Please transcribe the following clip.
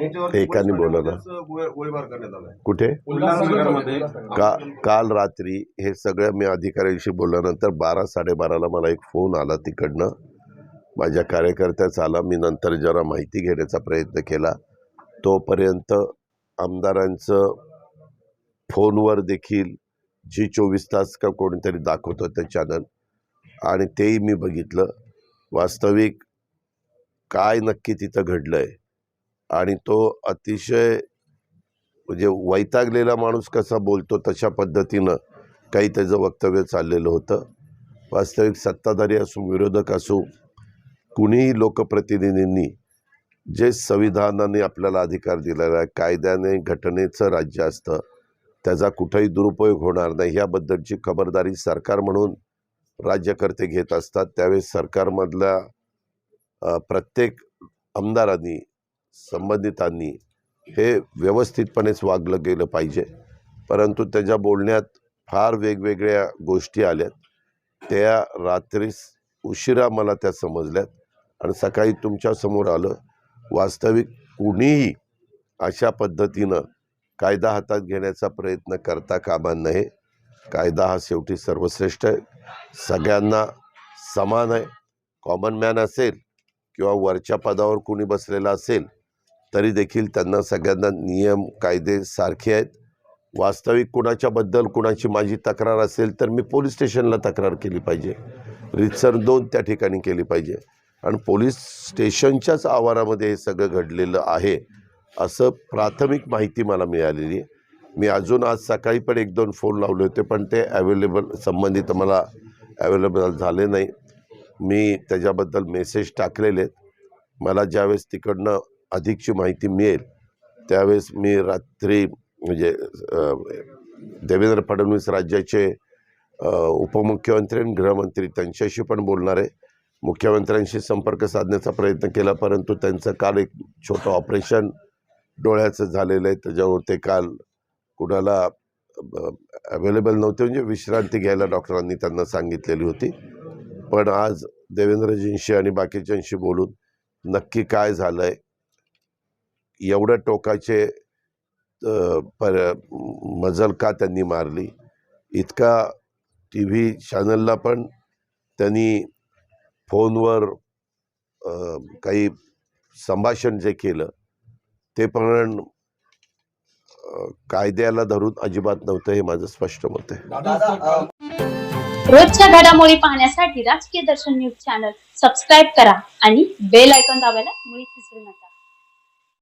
एकाने बोलवलं गोळीबार करण्यात आलाय कुठे उल्हासनगरमध्ये काल रात्री हे सगळं मी अधिकाऱ्यांशी बोलल्यानंतर 12-12:30ला मला एक फोन आला तिकडनं माझ्या कार्यकर्त्याचा आला. मी नंतर जरा माहिती घेण्याचा प्रयत्न केला. तोपर्यंत आमदारांचं फोनवर देखील जी 24 तास का कोणीतरी दाखवतं ते चॅनल आणि तेही मी बघितलं. वास्तविक काय नक्की तिथं घडलंय आणि तो अतिशय म्हणजे वैतागलेला माणूस कसा बोलतो तशा पद्धतीनं काही त्याचं वक्तव्य चाललेलं होतं. वास्तविक सत्ताधारी असो विरोधक असो कुणीही लोकप्रतिनिधींनी जे संविधानाने आपल्याला अधिकार दिलेला आहे, कायद्याने घटनेचं राज्य असतं, त्याचा कुठेही दुरुपयोग होणार नाही याबद्दलची खबरदारी सरकार म्हणून राज्यकर्ते घेत असतात. त्यावेळेस सरकारमधल्या प्रत्येक आमदारांनी संबंधितांनी हे व्यवस्थितपणेच वागलं गेलं पाहिजे. परंतु त्याच्या बोलण्यात फार वेगवेगळ्या गोष्टी आल्यात. त्या रात्रीस उशिरा मला त्या समजल्यात आणि सकाळी तुमच्यासमोर आलं. वास्तविक कुणीही अशा पद्धतीनं कायदा हातात घेण्याचा प्रयत्न करता कामा नये. कायदा हा शेवटी सर्वश्रेष्ठ आहे, सगळ्यांना समान आहे. कॉमन मॅन असेल किंवा वरच्या पदावर कुणी बसलेला असेल तरी देखील त्यांना सगळ्यांना नियम कायदे सारखे आहेत. वास्तविक कुणाच्याबद्दल कुणाची माझी तक्रार असेल तर मी पोलीस स्टेशनला तक्रार केली पाहिजे, रीतसर 2 त्या ठिकाणी केली पाहिजे आणि पोलीस स्टेशनच्याच आवारामध्ये हे सगळं घडलेलं आहे असं प्राथमिक माहिती मला मिळालेली आहे. मी अजून आज सकाळी पण 1-2 फोन लावले होते पण ते संबंधित मला अवेलेबल झाले नाही. मी त्याच्याबद्दल मेसेज टाकलेले आहेत. मला ज्यावेळेस तिकडनं अधिकची माहिती मिळेल त्यावेळेस मी रात्री म्हणजे देवेंद्र फडणवीस राज्याचे उपमुख्यमंत्री आणि गृहमंत्री त्यांच्याशी पण बोलणार आहे. मुख्यमंत्र्यांशी संपर्क साधण्याचा प्रयत्न केला परंतु त्यांचं काल एक छोटं ऑपरेशन डोळ्याचं झालेलं आहे, त्याच्यावर ते काल कुणाला अवेलेबल नव्हते, म्हणजे विश्रांती घ्यायला डॉक्टरांनी त्यांना सांगितलेली होती. पण आज देवेंद्रजींशी आणि बाकीच्यांशी बोलून नक्की काय झालं आहे, एवढ्या टोकाचे मजल का त्यांनी मारली, इतका TV चॅनलला पण त्यांनी फोनवर काही संभाषण जे केलं ते पण कायद्याला धरून अजिबात नव्हतं, हे माझं स्पष्ट मत आहे. रोजच्या घडामोडी पाहण्यासाठी राजकीय दर्शन न्यूज चॅनल सबस्क्राईब करा आणि बेल आयकॉन दाबायला मुळीच विसरू नका.